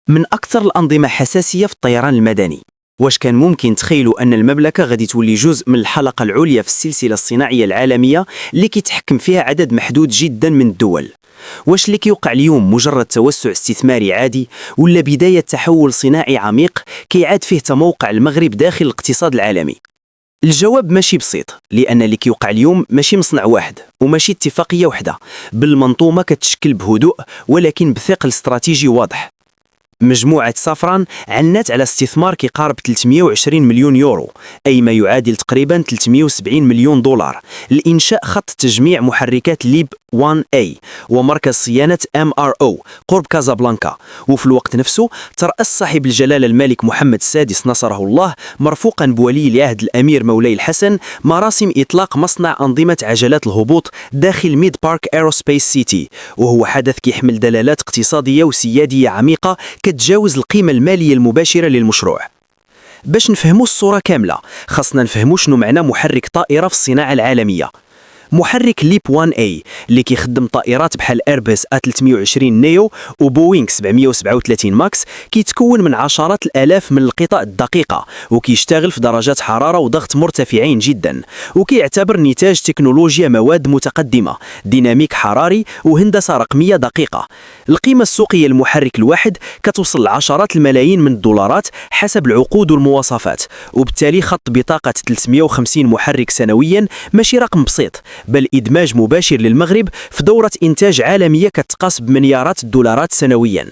من أكثر الأنظمة حساسية في الطيران المدني. واش كان ممكن تخيلوا أن المملكة غادي تولي جزء من الحلقة العليا في السلسلة الصناعية العالمية اللي كيتحكم فيها عدد محدود جدا من الدول؟ واش اللي كيوقع اليوم مجرد توسع استثماري عادي ولا بداية تحول صناعي عميق كيعاد فيه تموقع المغرب داخل الاقتصاد العالمي؟ الجواب ماشي بسيط، لأن اللي كيوقع اليوم ماشي مصنع واحد وماشي اتفاقية وحدة، بل منظومة كتشكل بهدوء ولكن بثقل استراتيجي واضح. مجموعة سافران عنات على استثمار كيقارب 320 مليون يورو، أي ما يعادل تقريبا 370 مليون دولار، لإنشاء خط تجميع محركات ليب 1A ومركز صيانة MRO قرب كازابلانكا. وفي الوقت نفسه ترأس صاحب الجلالة الملك محمد السادس نصره الله مرفوقا بولي العهد الأمير مولاي الحسن مراسم إطلاق مصنع أنظمة عجلات الهبوط داخل ميد بارك ايروسبيس سيتي، وهو حدث كيحمل دلالات اقتصادية وسيادية عميقة كتجاوز القيمة المالية المباشرة للمشروع. باش نفهموا الصورة كاملة خاصنا نفهموا شنو معنى محرك طائرة في الصناعة العالمية. محرك ليب 1A اللي كيخدم طائرات بحال ايرباص A320 نيو وبوينغ 737 ماكس كيتكون من عشرات الالاف من القطع الدقيقة، وكيشتغل في درجات حرارة وضغط مرتفعين جدا، وكيعتبر نتاج تكنولوجيا مواد متقدمة، ديناميك حراري وهندسة رقمية دقيقة. القيمة السوقية للمحرك الواحد كتوصل لعشرات الملايين من الدولارات حسب العقود والمواصفات، وبالتالي خط بطاقة 350 محرك سنويا ماشي رقم بسيط، بل إدماج مباشر للمغرب في دورة إنتاج عالمية كتقاس بمليارات الدولارات سنويا.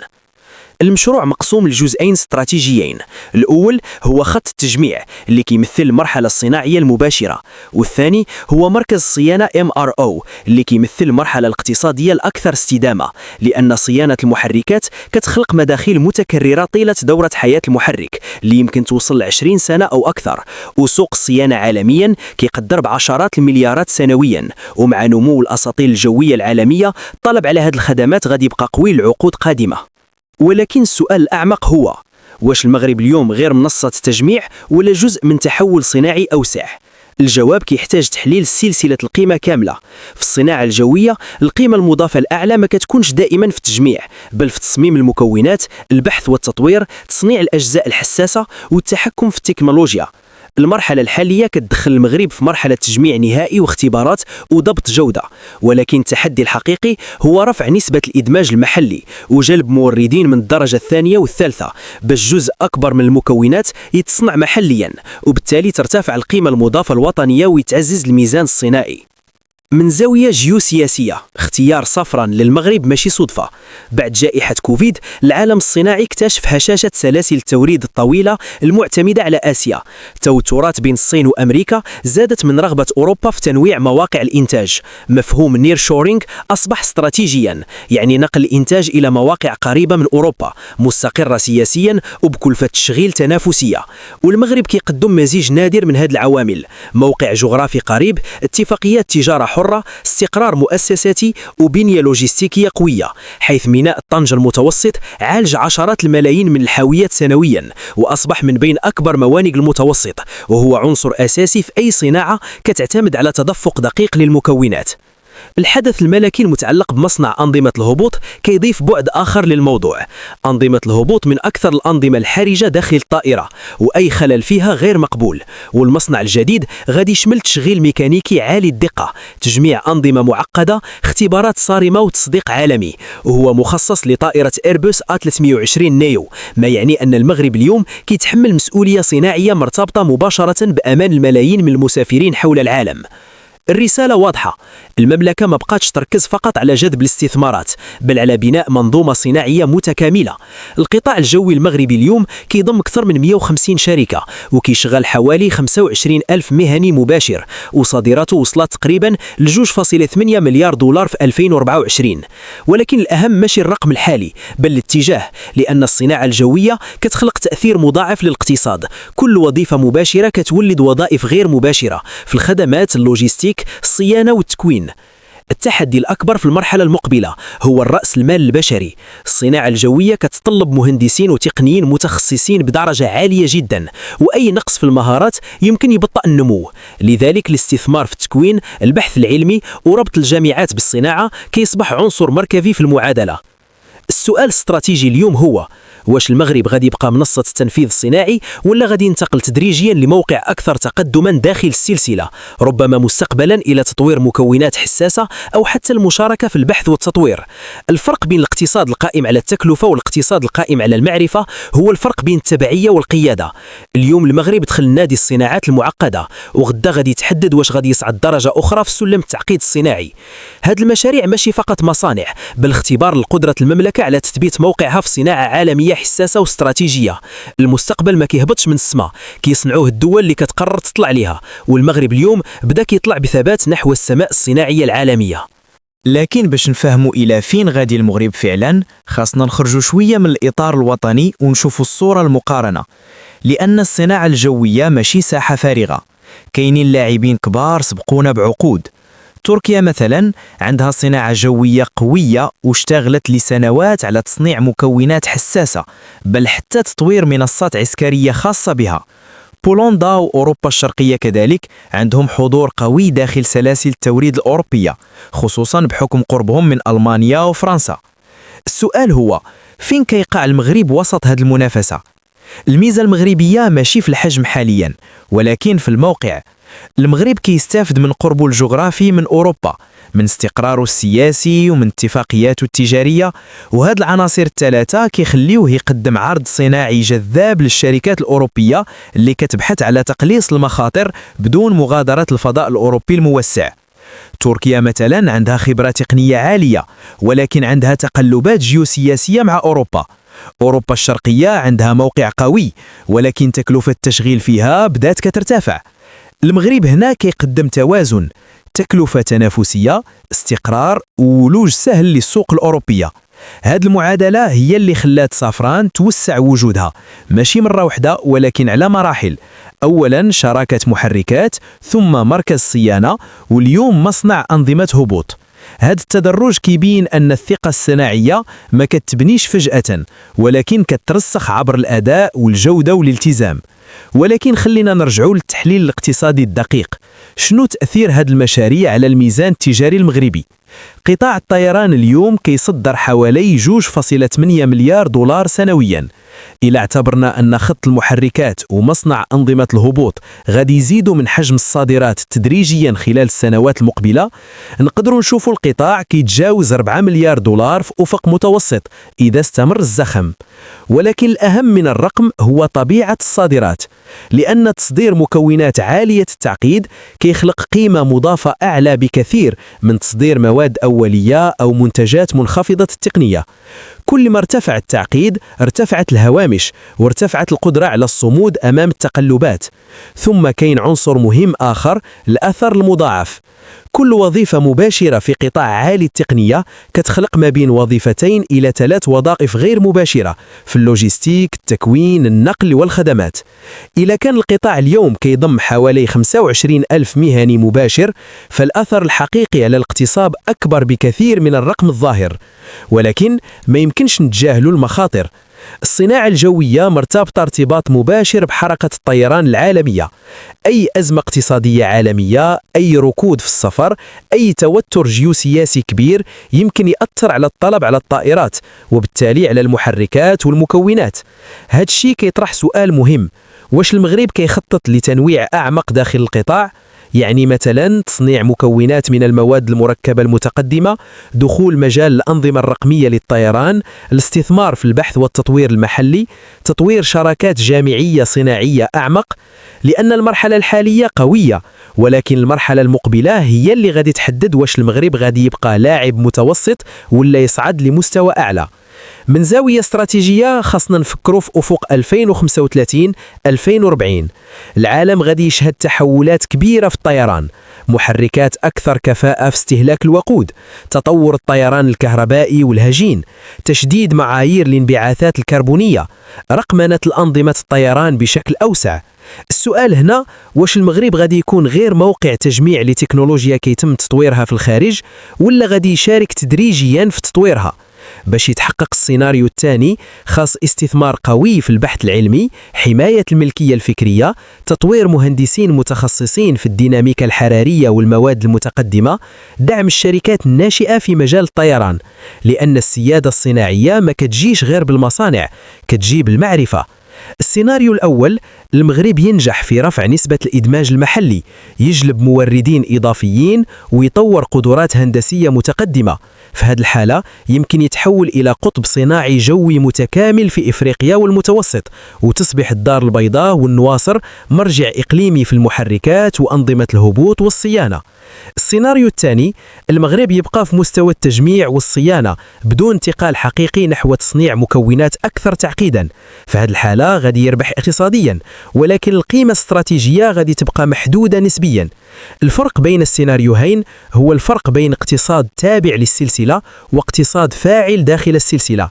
المشروع مقسوم لجزئين استراتيجيين، الأول هو خط التجميع اللي كيمثل المرحلة الصناعية المباشرة، والثاني هو مركز صيانة MRO اللي كيمثل المرحلة الاقتصادية الأكثر استدامة، لأن صيانة المحركات كتخلق مداخيل متكررة طيلة دورة حياة المحرك اللي يمكن توصل ل 20 سنة أو أكثر، وسوق الصيانة عالميا كيقدر بعشرات المليارات سنويا. ومع نمو الأساطيل الجوية العالمية الطلب على هذه الخدمات غادي يبقى قوي لعقود قادمة. ولكن السؤال الأعمق هو: واش المغرب اليوم غير منصة تجميع ولا جزء من تحول صناعي أوسع؟ الجواب كيحتاج تحليل سلسلة القيمة كاملة. في الصناعة الجوية القيمة المضافة الأعلى ما كتكونش دائما في التجميع، بل في تصميم المكونات، البحث والتطوير، تصنيع الأجزاء الحساسة والتحكم في التكنولوجيا. المرحلة الحالية كتدخل المغرب في مرحلة تجميع نهائي واختبارات وضبط جودة، ولكن التحدي الحقيقي هو رفع نسبة الإدماج المحلي وجلب موردين من الدرجة الثانية والثالثة باش جزء أكبر من المكونات يتصنع محليا، وبالتالي ترتفع القيمة المضافة الوطنية ويتعزز الميزان الصناعي. من زاوية جيوسياسية اختيار سفران للمغرب ماشي صدفة. بعد جائحة كوفيد العالم الصناعي اكتشف هشاشة سلاسل التوريد الطويلة المعتمدة على آسيا. توترات بين الصين وأمريكا زادت من رغبة أوروبا في تنويع مواقع الإنتاج. مفهوم نير شورينج أصبح استراتيجيا، يعني نقل الإنتاج إلى مواقع قريبة من أوروبا مستقرة سياسيا وبكلفة تشغيل تنافسية. والمغرب كيقدم مزيج نادر من هذه العوامل: موقع جغرافي قريب، اتفاقيات تجارة حرة، استقرار مؤسساتي، وبنية لوجستيكية قوية، حيث ميناء طنجة المتوسط عالج عشرات الملايين من الحاويات سنويا وأصبح من بين أكبر موانئ المتوسط، وهو عنصر أساسي في أي صناعة كتعتمد على تدفق دقيق للمكونات. الحدث الملكي المتعلق بمصنع أنظمة الهبوط كيضيف بعد آخر للموضوع. أنظمة الهبوط من أكثر الأنظمة الحرجة داخل الطائرة، وأي خلل فيها غير مقبول. والمصنع الجديد غادي يشمل تشغيل ميكانيكي عالي الدقة، تجميع أنظمة معقدة، اختبارات صارمة وتصديق عالمي، وهو مخصص لطائرة ايرباص A320 نيو، ما يعني أن المغرب اليوم كيتحمل مسؤولية صناعية مرتبطة مباشرة بأمان الملايين من المسافرين حول العالم. الرسالة واضحة: المملكة ما بقاتش تركز فقط على جذب الاستثمارات، بل على بناء منظومة صناعية متكاملة. القطاع الجوي المغربي اليوم كيضم أكثر من 150 شركة وكيشغل حوالي 25 ألف مهني مباشر، وصادراته وصلت تقريبا ل 2.8 مليار دولار في 2024. ولكن الأهم ماشي الرقم الحالي بل الاتجاه، لأن الصناعة الجوية كتخلق تأثير مضاعف للاقتصاد. كل وظيفة مباشرة كتولد وظائف غير مباشرة في الخدمات، اللوجستيك، الصيانة والتكوين. التحدي الأكبر في المرحلة المقبلة هو الرأس المال البشري. الصناعة الجوية كتطلب مهندسين وتقنيين متخصصين بدرجة عالية جدا، وأي نقص في المهارات يمكن يبطئ النمو. لذلك الاستثمار في التكوين، البحث العلمي وربط الجامعات بالصناعة كيصبح عنصر مركزي في المعادلة. السؤال الاستراتيجي اليوم هو: واش المغرب غادي يبقى منصة التنفيذ الصناعي ولا غادي ينتقل تدريجيا لموقع أكثر تقدما داخل السلسلة، ربما مستقبلا إلى تطوير مكونات حساسة أو حتى المشاركة في البحث والتطوير؟ الفرق بين الاقتصاد القائم على التكلفة والاقتصاد القائم على المعرفة هو الفرق بين التبعية والقيادة. اليوم المغرب دخل نادي الصناعات المعقدة، وغدا غادي يتحدد واش غادي يصعد درجة أخرى في سلم التعقيد الصناعي. هذه المشاريع ماشي فقط مصانع، بل اختبار لقدرة المملكة على تثبيت موقعها في صناعة عالمية حساسة واستراتيجية. المستقبل ما كيهبطش من السماء، كيصنعوه الدول اللي كتقرر تطلع ليها، والمغرب اليوم بدا كيطلع بثبات نحو السماء الصناعية العالمية. لكن باش نفهموا إلى فين غادي المغرب فعلا، خاصنا نخرجوا شوية من الإطار الوطني ونشوفوا الصورة المقارنة، لأن الصناعة الجوية ماشي ساحة فارغة، كاينين لاعبين كبار سبقونا بعقود. تركيا مثلا عندها صناعة جوية قوية واشتغلت لسنوات على تصنيع مكونات حساسة، بل حتى تطوير منصات عسكرية خاصة بها. بولندا وأوروبا الشرقية كذلك عندهم حضور قوي داخل سلاسل التوريد الأوروبية، خصوصا بحكم قربهم من ألمانيا وفرنسا. السؤال هو: فين كيقع المغرب وسط هذه المنافسة؟ الميزة المغربية ماشي في الحجم حاليا، ولكن في الموقع. المغرب كيستافد من قربه الجغرافي من أوروبا، من استقراره السياسي ومن اتفاقياته التجارية، وهاد العناصر الثلاثة كيخليوه يقدم عرض صناعي جذاب للشركات الأوروبية اللي كتبحث على تقليص المخاطر بدون مغادرة الفضاء الأوروبي الموسع. تركيا مثلا عندها خبرة تقنية عالية، ولكن عندها تقلبات جيوسياسية مع أوروبا. أوروبا الشرقية عندها موقع قوي، ولكن تكلفة التشغيل فيها بدات كترتفع. المغرب هنا كيقدم توازن، تكلفة تنافسية، استقرار، وولوج سهل للسوق الأوروبية. هاد المعادلة هي اللي خلات صافران توسع وجودها، ماشي مرة واحدة ولكن على مراحل. أولا شراكة محركات، ثم مركز صيانة، واليوم مصنع أنظمة هبوط. هاد التدرج كيبين أن الثقة الصناعية ما كتبنيش فجأة، ولكن كترسخ عبر الأداء والجودة والالتزام. ولكن خلينا نرجعوا للتحليل الاقتصادي الدقيق. شنو تأثير هاد المشاريع على الميزان التجاري المغربي؟ قطاع الطيران اليوم كيصدر حوالي 2.8 مليار دولار سنويا. إلا اعتبرنا أن خط المحركات ومصنع أنظمة الهبوط غادي يزيدوا من حجم الصادرات تدريجيا خلال السنوات المقبلة، نقدروا نشوفوا القطاع كيتجاوز 4 مليار دولار في أفق متوسط إذا استمر الزخم. ولكن الأهم من الرقم هو طبيعة الصادرات، لأن تصدير مكونات عالية التعقيد كيخلق قيمة مضافة أعلى بكثير من تصدير مواد أولية أو منتجات منخفضة التقنية. كل ما ارتفع التعقيد ارتفعت الهوامش وارتفعت القدرة على الصمود أمام التقلبات. ثم كاين عنصر مهم آخر: الأثر المضاعف. كل وظيفة مباشرة في قطاع عالي التقنية كتخلق ما بين 2 إلى 3 وظائف غير مباشرة في اللوجستيك، التكوين، النقل والخدمات. إذا كان القطاع اليوم كيضم حوالي 25 ألف مهني مباشر، فالأثر الحقيقي على الاقتصاد أكبر بكثير من الرقم الظاهر. ولكن ما يمكنش نتجاهلوا المخاطر. الصناعة الجوية مرتبطة ارتباط مباشر بحركة الطيران العالمية. أي أزمة اقتصادية عالمية، أي ركود في السفر، أي توتر جيوسياسي كبير يمكن يأثر على الطلب على الطائرات، وبالتالي على المحركات والمكونات. هذا الشيء كيطرح سؤال مهم: واش المغرب كيخطط لتنويع أعمق داخل القطاع؟ يعني مثلا تصنيع مكونات من المواد المركبة المتقدمة، دخول مجال الأنظمة الرقمية للطيران، الاستثمار في البحث والتطوير المحلي، تطوير شراكات جامعية صناعية أعمق. لأن المرحلة الحالية قوية، ولكن المرحلة المقبلة هي اللي غادي تحدد واش المغرب غادي يبقى لاعب متوسط ولا يصعد لمستوى أعلى. من زاوية استراتيجية خاصنا نفكروا في أفق 2035-2040. العالم غادي يشهد تحولات كبيرة في الطيران، محركات أكثر كفاءة في استهلاك الوقود، تطور الطيران الكهربائي والهجين، تشديد معايير الانبعاثات الكربونية، رقمنة الأنظمة الطيران بشكل أوسع. السؤال هنا: واش المغرب غادي يكون غير موقع تجميع لتكنولوجيا كيتم تطويرها في الخارج، ولا غادي يشارك تدريجيا في تطويرها؟ باش يتحقق السيناريو الثاني خاص استثمار قوي في البحث العلمي، حماية الملكية الفكرية، تطوير مهندسين متخصصين في الديناميكا الحرارية والمواد المتقدمة، دعم الشركات الناشئة في مجال الطيران، لأن السيادة الصناعية ما كتجيش غير بالمصانع، كتجي بالمعرفة. السيناريو الأول، المغرب ينجح في رفع نسبة الإدماج المحلي، يجلب موردين إضافيين ويطور قدرات هندسية متقدمة. في هذه الحالة يمكن يتحول إلى قطب صناعي جوي متكامل في إفريقيا والمتوسط، وتصبح الدار البيضاء والنواصر مرجع إقليمي في المحركات وأنظمة الهبوط والصيانة. السيناريو الثاني، المغرب يبقى في مستوى التجميع والصيانة بدون انتقال حقيقي نحو تصنيع مكونات أكثر تعقيدا. في هذه الحالة غادي يربح اقتصاديا، ولكن القيمة الاستراتيجية غادي تبقى محدودة نسبيا. الفرق بين السيناريوهين هو الفرق بين اقتصاد تابع للسلسلة واقتصاد فاعل داخل السلسلة.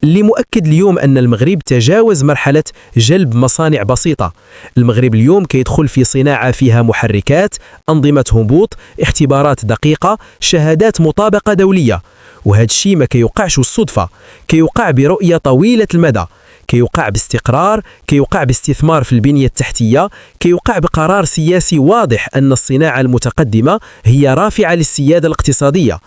اللي مؤكد اليوم أن المغرب تجاوز مرحلة جلب مصانع بسيطة. المغرب اليوم كيدخل في صناعة فيها محركات، أنظمة هبوط، اختبارات دقيقة، شهادات مطابقة دولية. وهذا الشيء ما كيوقعش الصدفة، كيوقع برؤية طويلة المدى، كيوقع باستقرار، كيوقع باستثمار في البنية التحتية، كيوقع بقرار سياسي واضح أن الصناعة المتقدمة هي رافعة للسيادة الاقتصادية.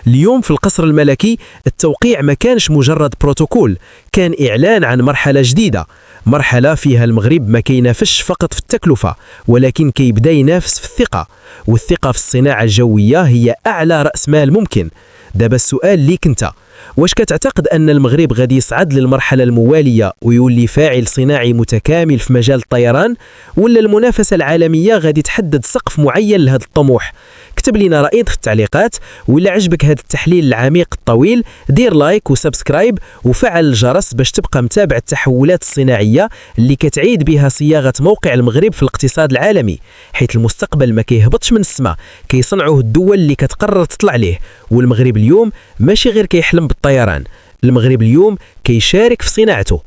اليوم في القصر الملكي التوقيع ما كانش مجرد بروتوكول، كان إعلان عن مرحلة جديدة، مرحلة فيها المغرب ما كينافسش فقط في التكلفة، ولكن كيبدا ينافس في الثقة، والثقة في الصناعة الجوية هي أعلى رأس مال ممكن. دابا السؤال ليك انت، واش كتعتقد أن المغرب غادي يصعد للمرحلة الموالية ويولي فاعل صناعي متكامل في مجال الطيران، ولا المنافسة العالمية غادي تحدد سقف معين لهذا الطموح؟ اكتب لنا رأيك في التعليقات، ولا عجبك هذا التحليل العميق الطويل دير لايك وسبسكرايب وفعل الجرس باش تبقى متابع التحولات الصناعية اللي كتعيد بها صياغة موقع المغرب في الاقتصاد العالمي، حيث المستقبل ما كيهبطش من السماء، كيصنعوه الدول اللي كتقرر تطلع ليه. والمغرب اليوم ماشي غير كيحلم بالطيران، المغرب اليوم كيشارك في صناعته.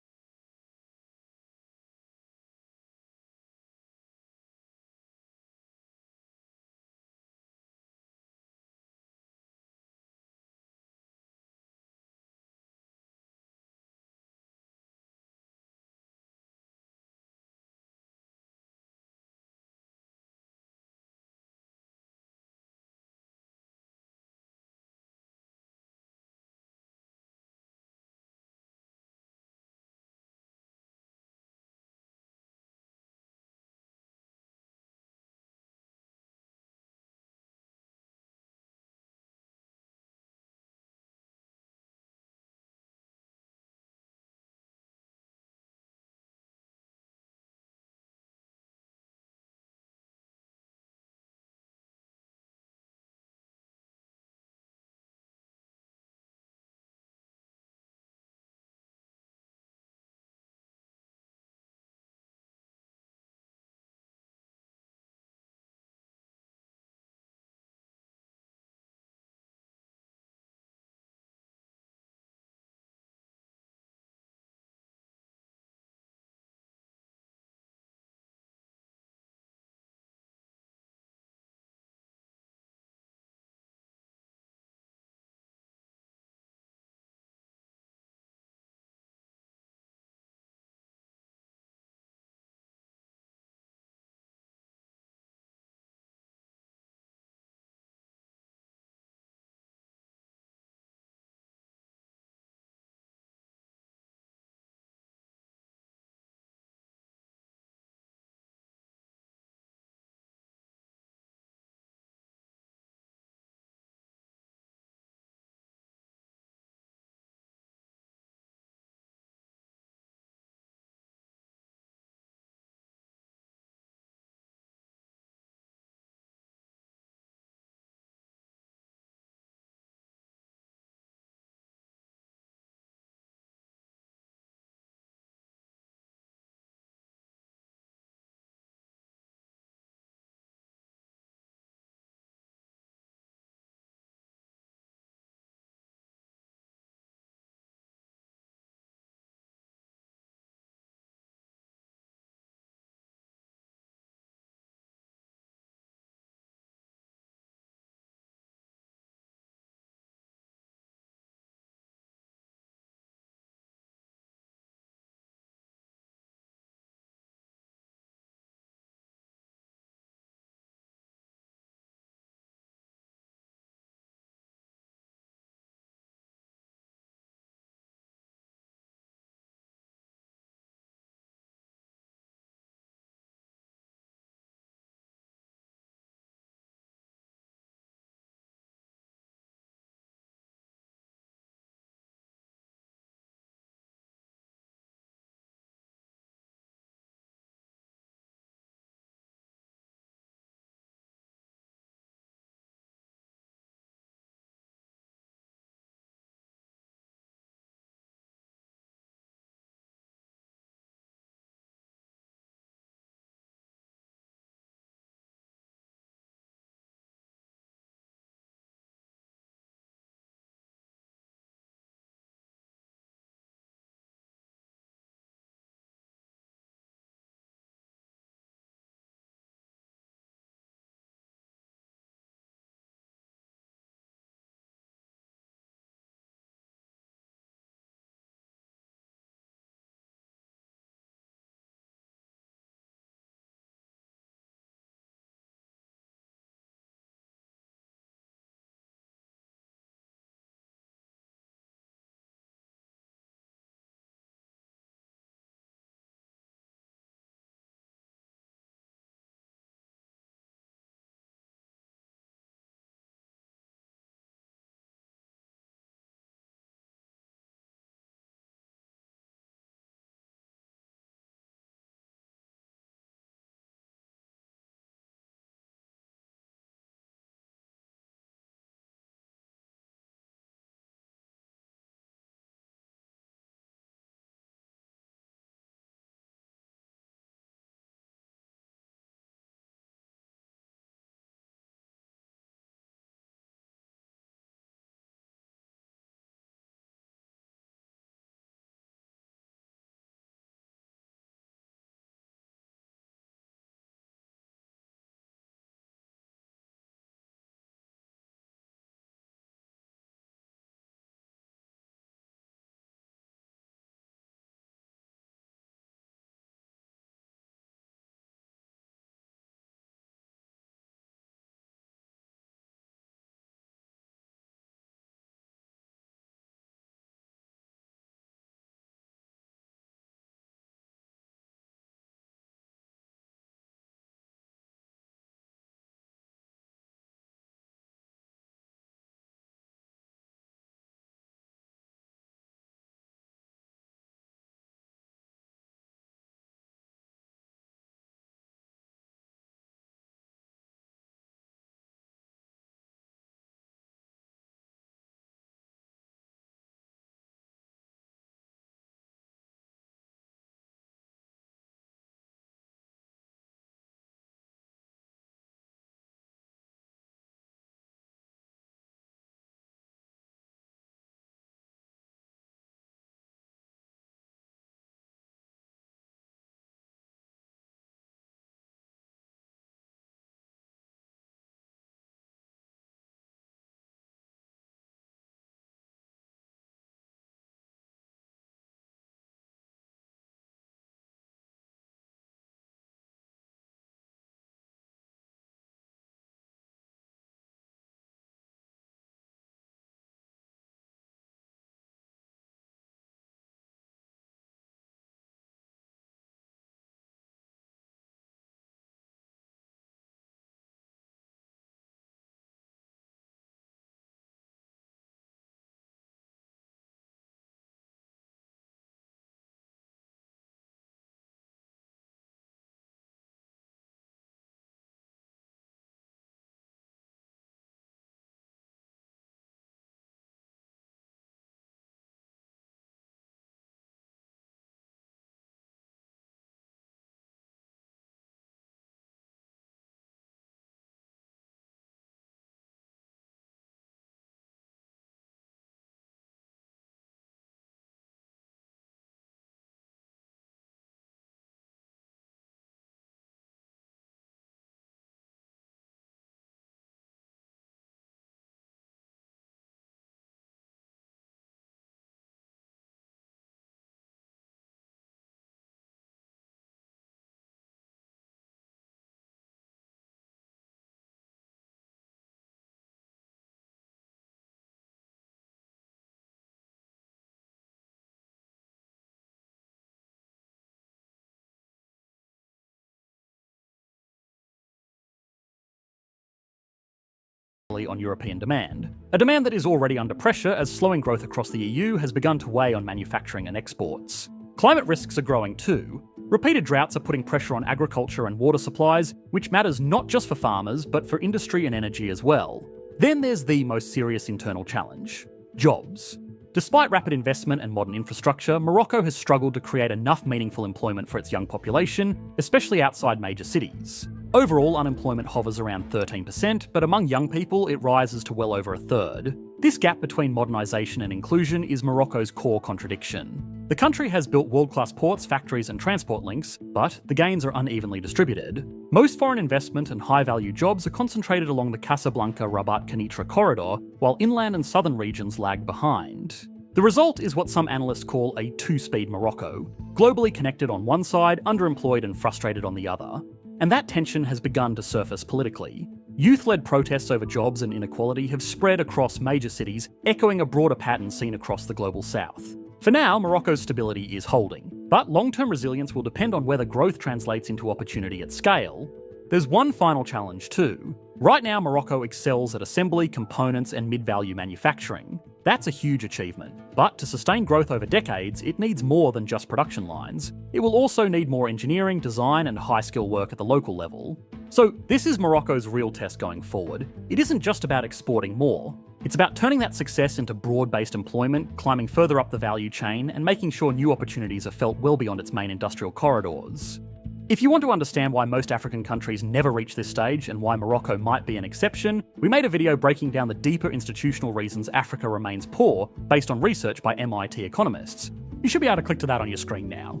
on European demand, a demand that is already under pressure as slowing growth across the EU has begun to weigh on manufacturing and exports. Climate risks are growing too. Repeated droughts are putting pressure on agriculture and water supplies, which matters not just for farmers, but for industry and energy as well. Then there's the most serious internal challenge: jobs. Despite rapid investment and modern infrastructure, Morocco has struggled to create enough meaningful employment for its young population, especially outside major cities. Overall, unemployment hovers around 13%, but among young people it rises to well over a third. This gap between modernisation and inclusion is Morocco's core contradiction. The country has built world-class ports, factories and transport links, but the gains are unevenly distributed. Most foreign investment and high-value jobs are concentrated along the Casablanca-Rabat-Kenitra corridor, while inland and southern regions lag behind. The result is what some analysts call a two-speed Morocco, globally connected on one side, underemployed and frustrated on the other. And that tension has begun to surface politically. Youth-led protests over jobs and inequality have spread across major cities, echoing a broader pattern seen across the global south. For now, Morocco's stability is holding, but long-term resilience will depend on whether growth translates into opportunity at scale. There's one final challenge too. Right now, Morocco excels at assembly, components and mid-value manufacturing. That's a huge achievement, but to sustain growth over decades, it needs more than just production lines. It will also need more engineering, design and high-skill work at the local level. So this is Morocco's real test going forward. It isn't just about exporting more. It's about turning that success into broad-based employment, climbing further up the value chain, and making sure new opportunities are felt well beyond its main industrial corridors. If you want to understand why most African countries never reach this stage and why Morocco might be an exception, we made a video breaking down the deeper institutional reasons Africa remains poor, based on research by MIT economists. You should be able to click to that on your screen now.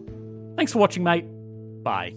Thanks for watching, mate. Bye.